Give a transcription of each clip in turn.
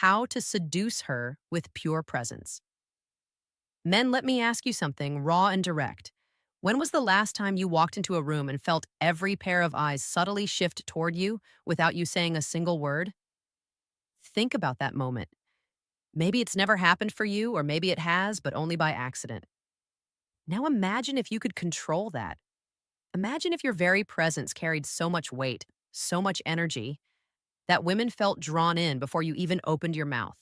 how to seduce her with pure presence. Men, let me ask you something raw and direct. When was the last time you walked into a room and felt every pair of eyes subtly shift toward you without you saying a single word? Think about that moment. Maybe it's never happened for you, or maybe it has, but only by accident. Now imagine if you could control that. Imagine if your very presence carried so much weight, so much energy, that women felt drawn in before you even opened your mouth.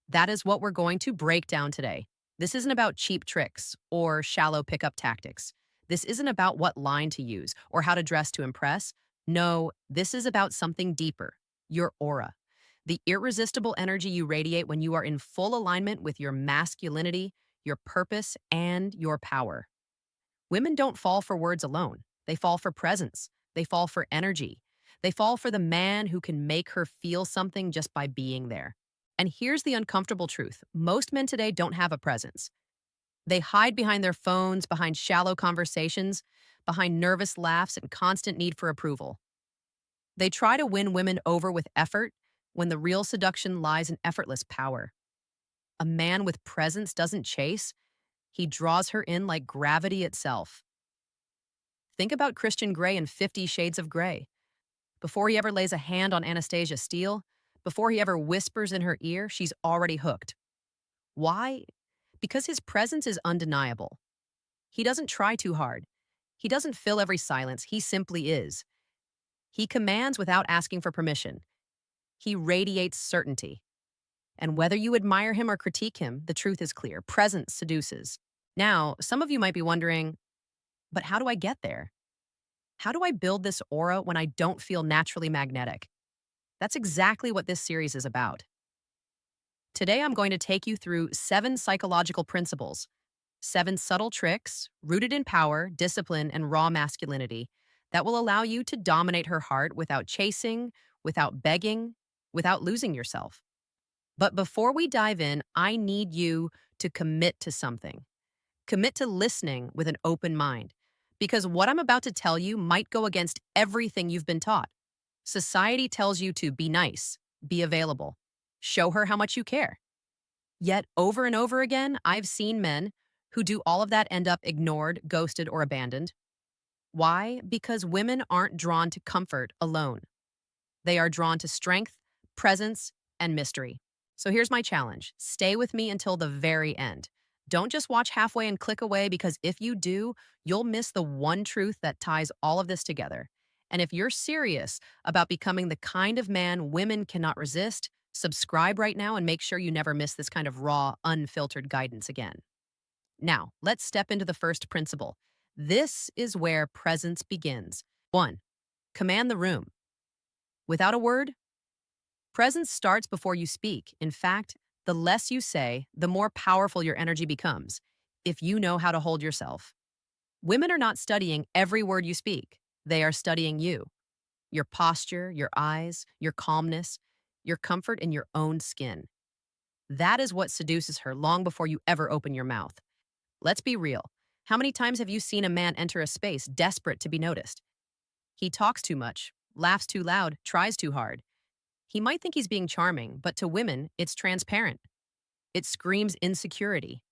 That is what we're going to break down today. This isn't about cheap tricks or shallow pickup tactics. This isn't about what line to use or how to dress to impress. No, this is about something deeper, your aura. The irresistible energy you radiate when you are in full alignment with your masculinity, your purpose, and your power. Women don't fall for words alone. They fall for presence. They fall for energy. They fall for the man who can make her feel something just by being there. And here's the uncomfortable truth. Most men today don't have a presence. They hide behind their phones, behind shallow conversations, behind nervous laughs and constant need for approval. They try to win women over with effort when the real seduction lies in effortless power. A man with presence doesn't chase, he draws her in like gravity itself. Think about Christian Grey in 50 Shades of Grey. Before he ever lays a hand on Anastasia Steele, before he ever whispers in her ear, she's already hooked. Why? Because his presence is undeniable. He doesn't try too hard. He doesn't fill every silence. He simply is. He commands without asking for permission. He radiates certainty. And whether you admire him or critique him, the truth is clear. Presence seduces. Now, some of you might be wondering, but how do I get there? How do I build this aura when I don't feel naturally magnetic? That's exactly what this series is about. Today, I'm going to take you through 7 psychological principles, 7 subtle tricks rooted in power, discipline, and raw masculinity that will allow you to dominate her heart without chasing, without begging, without losing yourself. But before we dive in, I need you to commit to something. Commit to listening with an open mind, because what I'm about to tell you might go against everything you've been taught. Society tells you to be nice, be available, show her how much you care. Yet, over and over again, I've seen men who do all of that end up ignored, ghosted, or abandoned. Why? Because women aren't drawn to comfort alone. They are drawn to strength, presence, and mystery. So here's my challenge. Stay with me until the very end. Don't just watch halfway and click away, because if you do, you'll miss the one truth that ties all of this together. And if you're serious about becoming the kind of man women cannot resist, subscribe right now and make sure you never miss this kind of raw, unfiltered guidance again. Now, let's step into the first principle. This is where presence begins. 1. Command the room. Without a word, presence starts before you speak. In fact, the less you say, the more powerful your energy becomes, if you know how to hold yourself. Women are not studying every word you speak. They are studying you, your posture, your eyes, your calmness, your comfort in your own skin. That is what seduces her long before you ever open your mouth. Let's be real. How many times have you seen a man enter a space desperate to be noticed? He talks too much, laughs too loud, tries too hard. He might think he's being charming, but to women, it's transparent. It screams insecurity.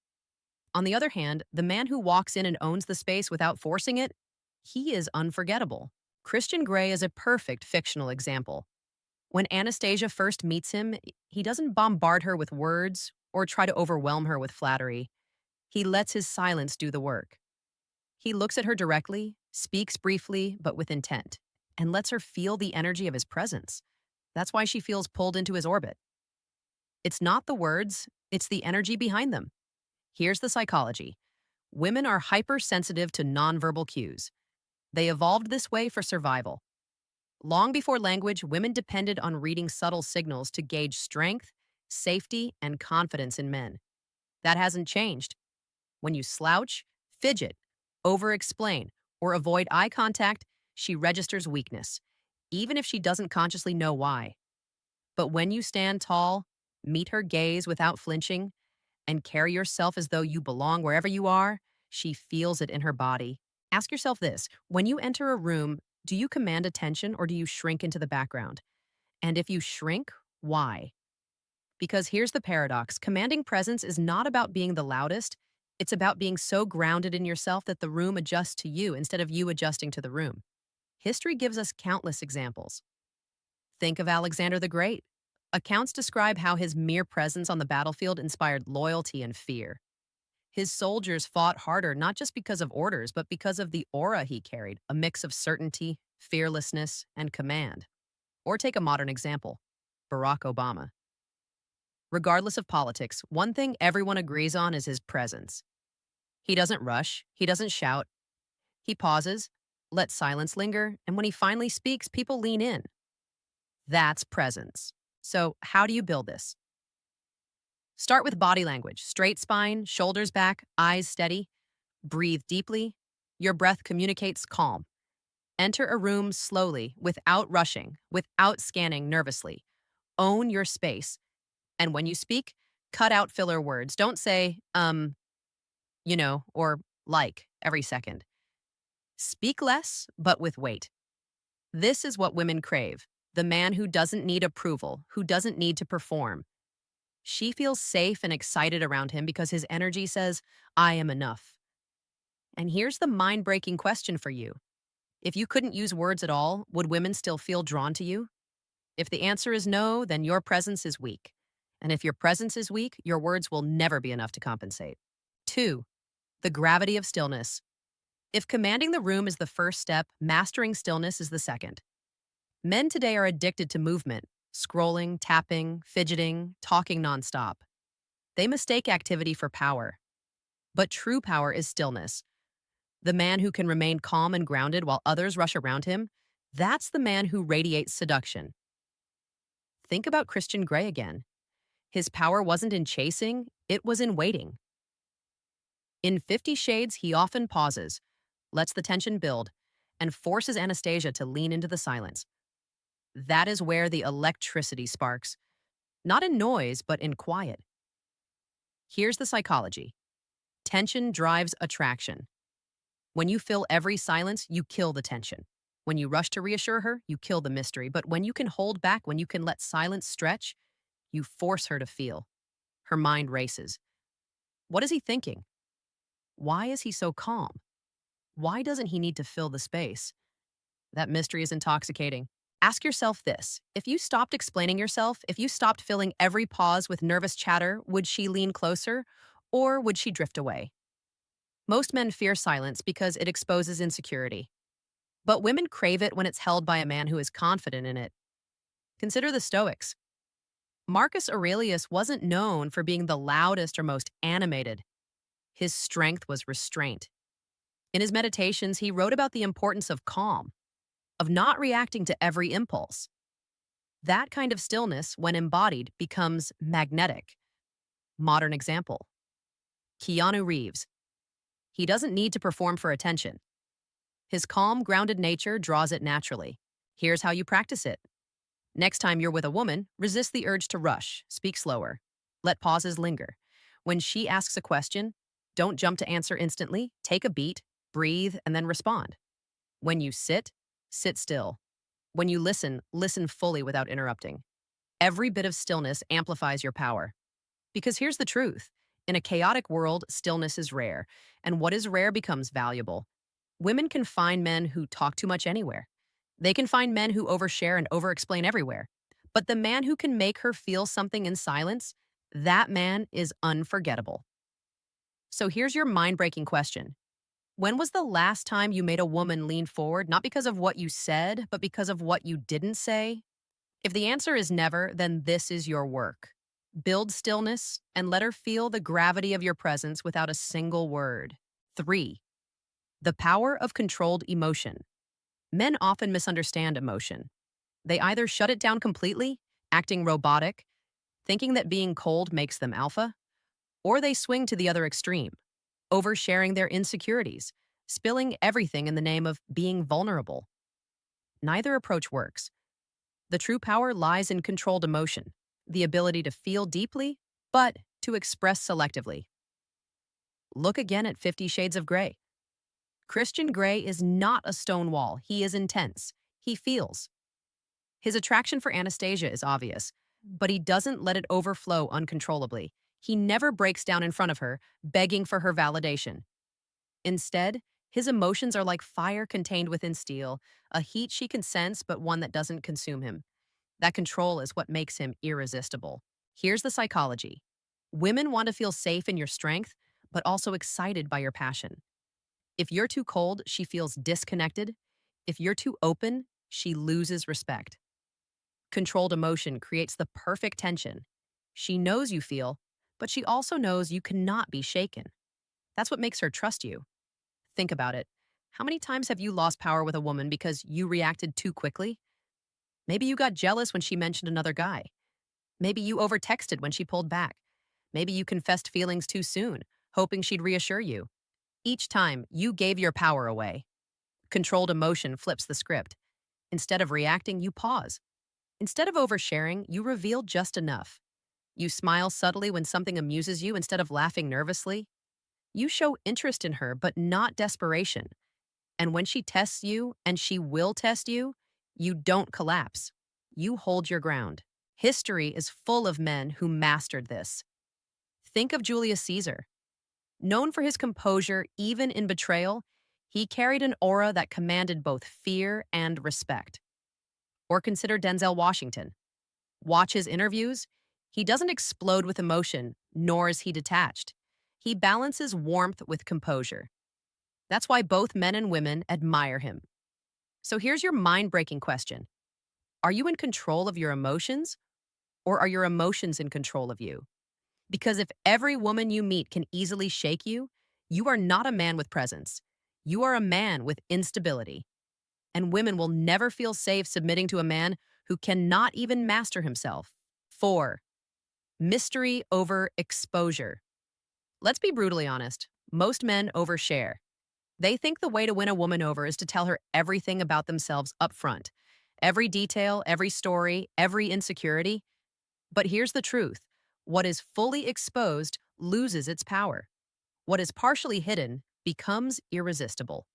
On the other hand, the man who walks in and owns the space without forcing it, he is unforgettable. Christian Grey is a perfect fictional example. When Anastasia first meets him, he doesn't bombard her with words or try to overwhelm her with flattery. He lets his silence do the work. He looks at her directly, speaks briefly but with intent, and lets her feel the energy of his presence. That's why she feels pulled into his orbit. It's not the words, it's the energy behind them. Here's the psychology. Women are hypersensitive to nonverbal cues. They evolved this way for survival. Long before language, women depended on reading subtle signals to gauge strength, safety, and confidence in men. That hasn't changed. When you slouch, fidget, over-explain, or avoid eye contact, she registers weakness, even if she doesn't consciously know why. But when you stand tall, meet her gaze without flinching, and carry yourself as though you belong wherever you are, she feels it in her body. Ask yourself this: when you enter a room, do you command attention or do you shrink into the background? And if you shrink, why? Because here's the paradox: commanding presence is not about being the loudest, it's about being so grounded in yourself that the room adjusts to you instead of you adjusting to the room. History gives us countless examples. Think of Alexander the Great. Accounts describe how his mere presence on the battlefield inspired loyalty and fear. His soldiers fought harder not just because of orders, but because of the aura he carried, a mix of certainty, fearlessness, and command. Or take a modern example: Barack Obama. Regardless of politics, one thing everyone agrees on is his presence. He doesn't rush, he doesn't shout, he pauses, lets silence linger, and when he finally speaks, people lean in. That's presence. So, how do you build this? Start with body language: straight spine, shoulders back, eyes steady. Breathe deeply. Your breath communicates calm. Enter a room slowly, without rushing, without scanning nervously. Own your space. And when you speak, cut out filler words. Don't say, or like every second. Speak less, but with weight. This is what women crave: the man who doesn't need approval, who doesn't need to perform. She feels safe and excited around him because his energy says, I am enough. And here's the mind breaking question for you: if you couldn't use words at all, would women still feel drawn to you? If the answer is no, then your presence is weak. And if your presence is weak, your words will never be enough to compensate. 2. The gravity of stillness. If commanding the room is the first step, mastering stillness is the second. Men today are addicted to movement: scrolling, tapping, fidgeting, talking nonstop. They mistake activity for power. But true power is stillness. The man who can remain calm and grounded while others rush around him, that's the man who radiates seduction. Think about Christian Grey again. His power wasn't in chasing, it was in waiting. In 50 Shades, he often pauses, lets the tension build, and forces Anastasia to lean into the silence. That is where the electricity sparks, not in noise, but in quiet. Here's the psychology: tension drives attraction. When you fill every silence, you kill the tension. When you rush to reassure her, you kill the mystery. But when you can hold back, when you can let silence stretch, you force her to feel. Her mind races. What is he thinking? Why is he so calm? Why doesn't he need to fill the space? That mystery is intoxicating. Ask yourself this: if you stopped explaining yourself, if you stopped filling every pause with nervous chatter, would she lean closer, or would she drift away? Most men fear silence because it exposes insecurity. But women crave it when it's held by a man who is confident in it. Consider the Stoics. Marcus Aurelius wasn't known for being the loudest or most animated. His strength was restraint. In his meditations, he wrote about the importance of calm, of not reacting to every impulse. That kind of stillness, when embodied, becomes magnetic. Modern example: Keanu Reeves. He doesn't need to perform for attention. His calm, grounded nature draws it naturally. Here's how you practice it. Next time you're with a woman, resist the urge to rush. Speak slower. Let pauses linger. When she asks a question, don't jump to answer instantly. Take a beat, breathe, and then respond. When you sit, sit still. When you listen, listen fully without interrupting. Every bit of stillness amplifies your power. Because here's the truth: in a chaotic world, stillness is rare, and what is rare becomes valuable. Women can find men who talk too much anywhere. They can find men who overshare and overexplain everywhere. But the man who can make her feel something in silence, that man is unforgettable. So here's your mind-breaking question: when was the last time you made a woman lean forward, not because of what you said, but because of what you didn't say? If the answer is never, then this is your work. Build stillness and let her feel the gravity of your presence without a single word. 3. The power of controlled emotion. Men often misunderstand emotion. They either shut it down completely, acting robotic, thinking that being cold makes them alpha, or they swing to the other extreme, oversharing their insecurities, spilling everything in the name of being vulnerable. Neither approach works. The true power lies in controlled emotion, the ability to feel deeply, but to express selectively. Look again at 50 Shades of Grey. Christian Grey is not a stone wall. He is intense. He feels. His attraction for Anastasia is obvious, but he doesn't let it overflow uncontrollably. He never breaks down in front of her, begging for her validation. Instead, his emotions are like fire contained within steel, a heat she can sense, but one that doesn't consume him. That control is what makes him irresistible. Here's the psychology: women want to feel safe in your strength, but also excited by your passion. If you're too cold, she feels disconnected. If you're too open, she loses respect. Controlled emotion creates the perfect tension. She knows you feel, but she also knows you cannot be shaken. That's what makes her trust you. Think about it. How many times have you lost power with a woman because you reacted too quickly? Maybe you got jealous when she mentioned another guy. Maybe you overtexted when she pulled back. Maybe you confessed feelings too soon, hoping she'd reassure you. Each time, you gave your power away. Controlled emotion flips the script. Instead of reacting, you pause. Instead of oversharing, you reveal just enough. You smile subtly when something amuses you instead of laughing nervously. You show interest in her, but not desperation. And when she tests you, and she will test you, you don't collapse. You hold your ground. History is full of men who mastered this. Think of Julius Caesar. Known for his composure, even in betrayal, he carried an aura that commanded both fear and respect. Or consider Denzel Washington. Watch his interviews. He doesn't explode with emotion, nor is he detached. He balances warmth with composure. That's why both men and women admire him. So here's your mind-breaking question. Are you in control of your emotions, or are your emotions in control of you? Because if every woman you meet can easily shake you, you are not a man with presence. You are a man with instability. And women will never feel safe submitting to a man who cannot even master himself. 4. Mystery over exposure. Let's be brutally honest. Most men overshare. They think the way to win a woman over is to tell her everything about themselves up front. Every detail, every story, every insecurity. But here's the truth. What is fully exposed loses its power. What is partially hidden becomes irresistible.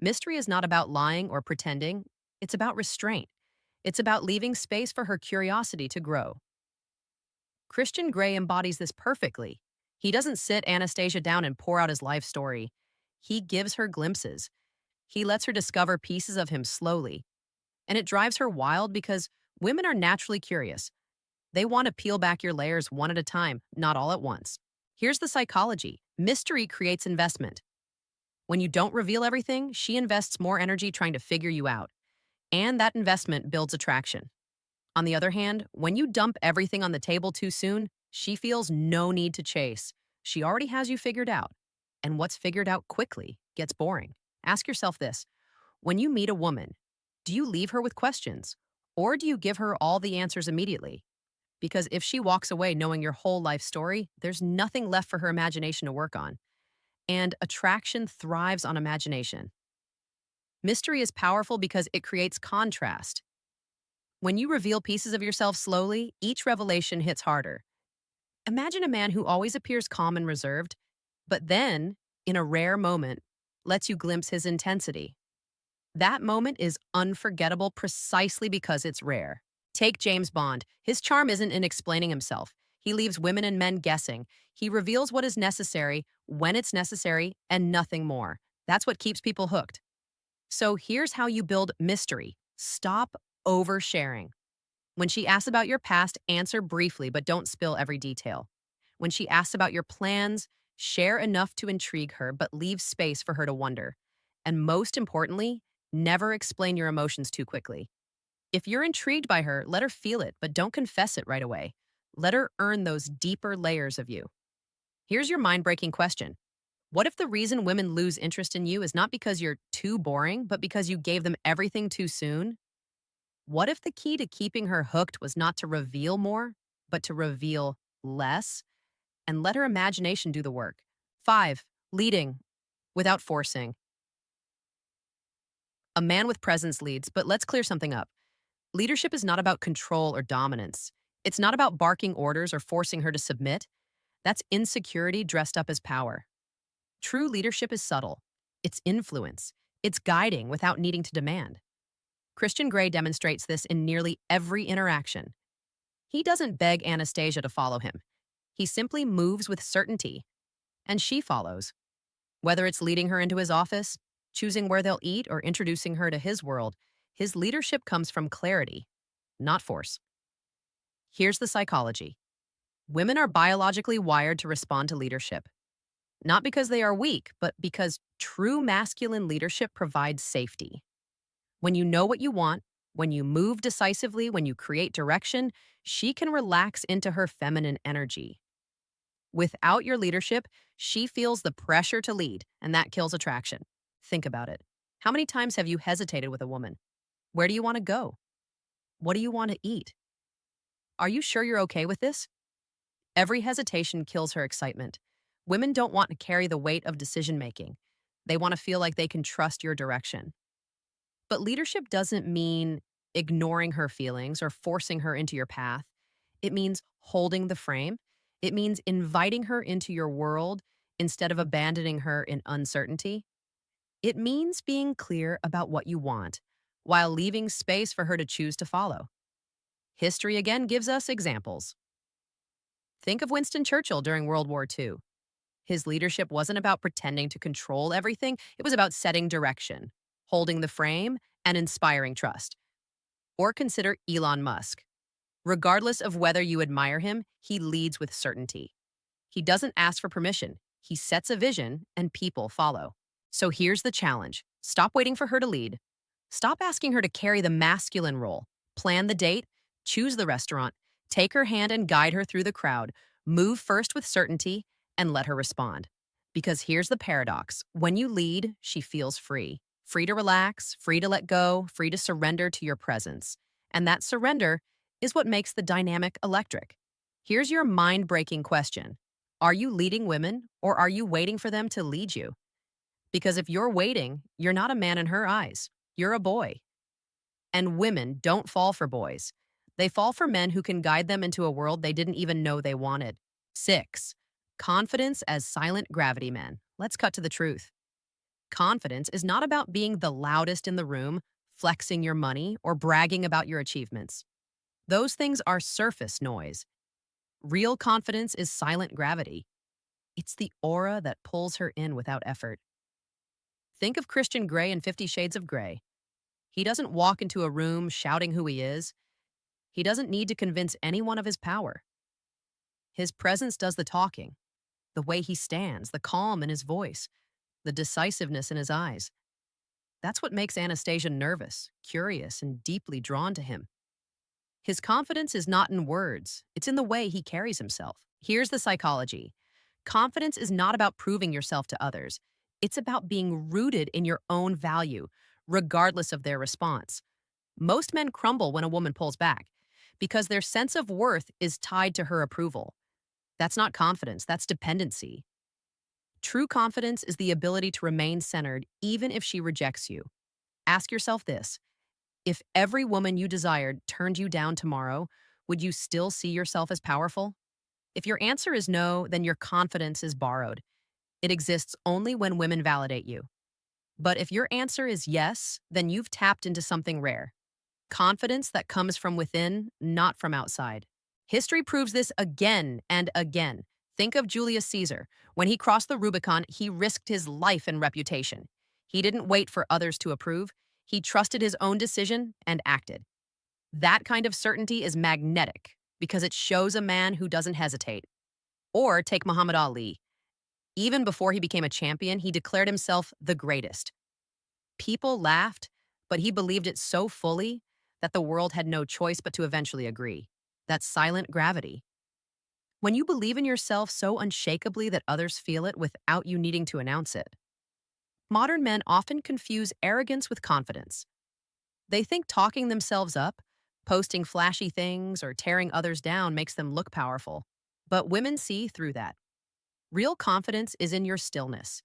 Mystery is not about lying or pretending. It's about restraint. It's about leaving space for her curiosity to grow. Christian Grey embodies this perfectly. He doesn't sit Anastasia down and pour out his life story. He gives her glimpses. He lets her discover pieces of him slowly. And it drives her wild because women are naturally curious. They want to peel back your layers one at a time, not all at once. Here's the psychology. Mystery creates investment. When you don't reveal everything, she invests more energy trying to figure you out. And that investment builds attraction. On the other hand, when you dump everything on the table too soon, she feels no need to chase. She already has you figured out. And what's figured out quickly gets boring. Ask yourself this. When you meet a woman, do you leave her with questions? Or do you give her all the answers immediately? Because if she walks away knowing your whole life story, there's nothing left for her imagination to work on. And attraction thrives on imagination. Mystery is powerful because it creates contrast. When you reveal pieces of yourself slowly, each revelation hits harder. Imagine a man who always appears calm and reserved, but then, in a rare moment, lets you glimpse his intensity. That moment is unforgettable precisely because it's rare. Take James Bond. His charm isn't in explaining himself. He leaves women and men guessing. He reveals what is necessary, when it's necessary, and nothing more. That's what keeps people hooked. So here's how you build mystery. Stop oversharing. When she asks about your past, answer briefly, but don't spill every detail. When she asks about your plans, share enough to intrigue her, but leave space for her to wonder. And most importantly, never explain your emotions too quickly. If you're intrigued by her, let her feel it, but don't confess it right away. Let her earn those deeper layers of you. Here's your mind-breaking question. What if the reason women lose interest in you is not because you're too boring, but because you gave them everything too soon? What if the key to keeping her hooked was not to reveal more, but to reveal less? And let her imagination do the work. 5. Leading without forcing. A man with presence leads, but let's clear something up. Leadership is not about control or dominance. It's not about barking orders or forcing her to submit. That's insecurity dressed up as power. True leadership is subtle. It's influence. It's guiding without needing to demand. Christian Grey demonstrates this in nearly every interaction. He doesn't beg Anastasia to follow him. He simply moves with certainty, and she follows. Whether it's leading her into his office, choosing where they'll eat, or introducing her to his world, his leadership comes from clarity, not force. Here's the psychology. Women are biologically wired to respond to leadership, not because they are weak, but because true masculine leadership provides safety. When you know what you want, when you move decisively, when you create direction, she can relax into her feminine energy. Without your leadership, she feels the pressure to lead, and that kills attraction. Think about it. How many times have you hesitated with a woman? Where do you want to go? What do you want to eat? Are you sure you're okay with this? Every hesitation kills her excitement. Women don't want to carry the weight of decision making. They want to feel like they can trust your direction. But leadership doesn't mean ignoring her feelings or forcing her into your path. It means holding the frame. It means inviting her into your world instead of abandoning her in uncertainty. It means being clear about what you want while leaving space for her to choose to follow. History again gives us examples. Think of Winston Churchill during World War II. His leadership wasn't about pretending to control everything, it was about setting direction, holding the frame, and inspiring trust. Or consider Elon Musk. Regardless of whether you admire him, he leads with certainty. He doesn't ask for permission. He sets a vision, and people follow. So here's the challenge. Stop waiting for her to lead. Stop asking her to carry the masculine role. Plan the date, choose the restaurant, take her hand and guide her through the crowd. Move first with certainty and let her respond. Because here's the paradox. When you lead, she feels free. Free to relax, free to let go, free to surrender to your presence. And that surrender is what makes the dynamic electric. Here's your mind-breaking question. Are you leading women, or are you waiting for them to lead you? Because if you're waiting, you're not a man in her eyes. You're a boy. And women don't fall for boys. They fall for men who can guide them into a world they didn't even know they wanted. 6. Confidence as silent gravity men. Let's cut to the truth. Confidence is not about being the loudest in the room, flexing your money, or bragging about your achievements. Those things are surface noise. Real confidence is silent gravity. It's the aura that pulls her in without effort. Think of Christian Grey in 50 Shades of Grey. He doesn't walk into a room shouting who he is. He doesn't need to convince anyone of his power. His presence does the talking. The way he stands, the calm in his voice, the decisiveness in his eyes. That's what makes Anastasia nervous, curious, and deeply drawn to him. His confidence is not in words, it's in the way he carries himself. Here's the psychology. Confidence is not about proving yourself to others. It's about being rooted in your own value, regardless of their response. Most men crumble when a woman pulls back because their sense of worth is tied to her approval. That's not confidence, that's dependency. True confidence is the ability to remain centered even if she rejects you. Ask yourself this. If every woman you desired turned you down tomorrow, would you still see yourself as powerful? If your answer is no, then your confidence is borrowed. It exists only when women validate you. But if your answer is yes, then you've tapped into something rare. Confidence that comes from within, not from outside. History proves this again and again. Think of Julius Caesar. When he crossed the Rubicon, he risked his life and reputation. He didn't wait for others to approve. He trusted his own decision and acted. That kind of certainty is magnetic because it shows a man who doesn't hesitate. Or take Muhammad Ali. Even before he became a champion, he declared himself the greatest. People laughed, but he believed it so fully that the world had no choice but to eventually agree. That's silent gravity. When you believe in yourself so unshakably that others feel it without you needing to announce it. Modern men often confuse arrogance with confidence. They think talking themselves up, posting flashy things, or tearing others down makes them look powerful. But women see through that. Real confidence is in your stillness.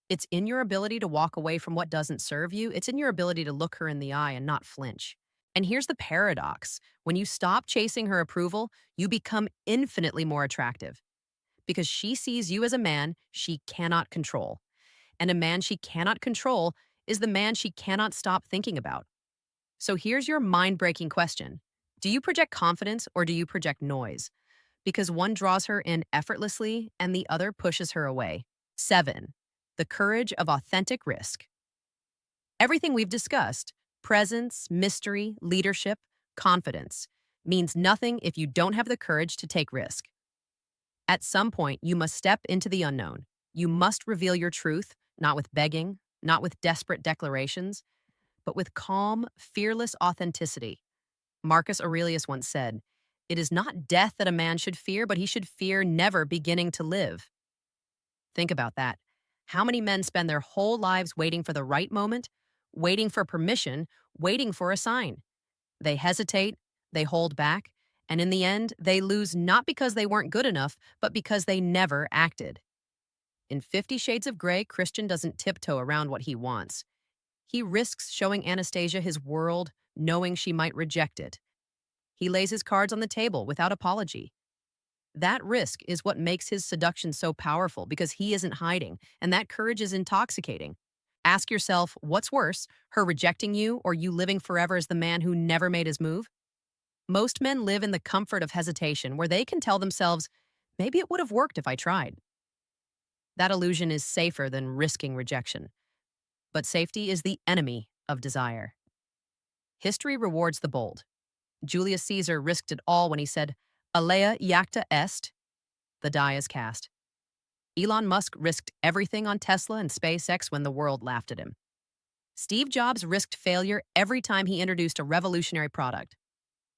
It's in your ability to walk away from what doesn't serve you. It's in your ability to look her in the eye and not flinch. And here's the paradox. When you stop chasing her approval, you become infinitely more attractive. Because she sees you as a man she cannot control. And a man she cannot control is the man she cannot stop thinking about. So here's your mind-breaking question. Do you project confidence or do you project noise? Because one draws her in effortlessly and the other pushes her away. 7. The courage of authentic risk. Everything we've discussed presence, mystery, leadership, confidence means nothing if you don't have the courage to take risk. At some point, you must step into the unknown. You must reveal your truth, not with begging, not with desperate declarations, but with calm, fearless authenticity. Marcus Aurelius once said, "It is not death that a man should fear, but he should fear never beginning to live." Think about that. How many men spend their whole lives waiting for the right moment, waiting for permission, waiting for a sign? They hesitate, they hold back, and in the end, they lose not because they weren't good enough, but because they never acted. In 50 Shades of Grey, Christian doesn't tiptoe around what he wants. He risks showing Anastasia his world, knowing she might reject it. He lays his cards on the table without apology. That risk is what makes his seduction so powerful because he isn't hiding, and that courage is intoxicating. Ask yourself, what's worse, her rejecting you or you living forever as the man who never made his move? Most men live in the comfort of hesitation where they can tell themselves, maybe it would have worked if I tried. That illusion is safer than risking rejection. But safety is the enemy of desire. History rewards the bold. Julius Caesar risked it all when he said, Alea iacta est, the die is cast. Elon Musk risked everything on Tesla and SpaceX when the world laughed at him. Steve Jobs risked failure every time he introduced a revolutionary product.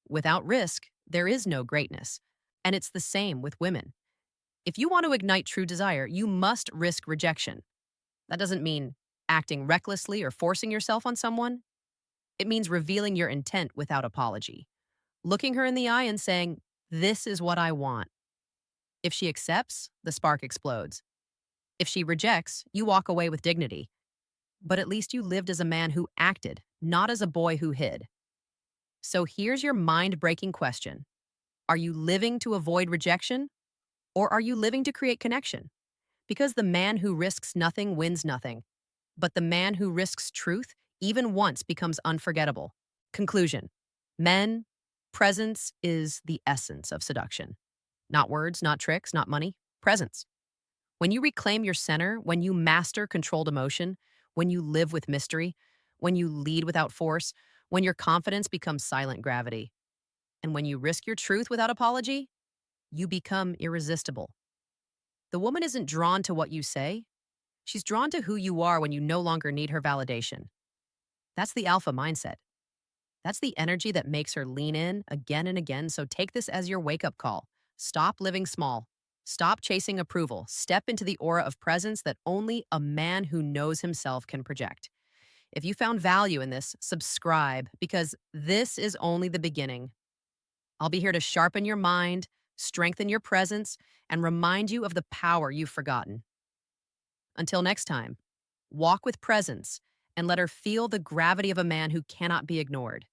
Without risk, there is no greatness. And it's the same with women. If you want to ignite true desire, you must risk rejection. That doesn't mean acting recklessly or forcing yourself on someone. It means revealing your intent without apology. Looking her in the eye and saying, this is what I want. If she accepts, the spark explodes. If she rejects, you walk away with dignity. But at least you lived as a man who acted, not as a boy who hid. So here's your mind-breaking question. Are you living to avoid rejection? Or are you living to create connection? Because the man who risks nothing wins nothing. But the man who risks truth, even once, becomes unforgettable. Conclusion. Men, presence is the essence of seduction. Not words, not tricks, not money. Presence. When you reclaim your center, when you master controlled emotion, when you live with mystery, when you lead without force, when your confidence becomes silent gravity, and when you risk your truth without apology, you become irresistible. The woman isn't drawn to what you say. She's drawn to who you are when you no longer need her validation. That's the alpha mindset. That's the energy that makes her lean in again and again, so take this as your wake-up call. Stop living small. Stop chasing approval. Step into the aura of presence that only a man who knows himself can project. If you found value in this, subscribe, because this is only the beginning. I'll be here to sharpen your mind, strengthen your presence, and remind you of the power you've forgotten. Until next time, walk with presence and let her feel the gravity of a man who cannot be ignored.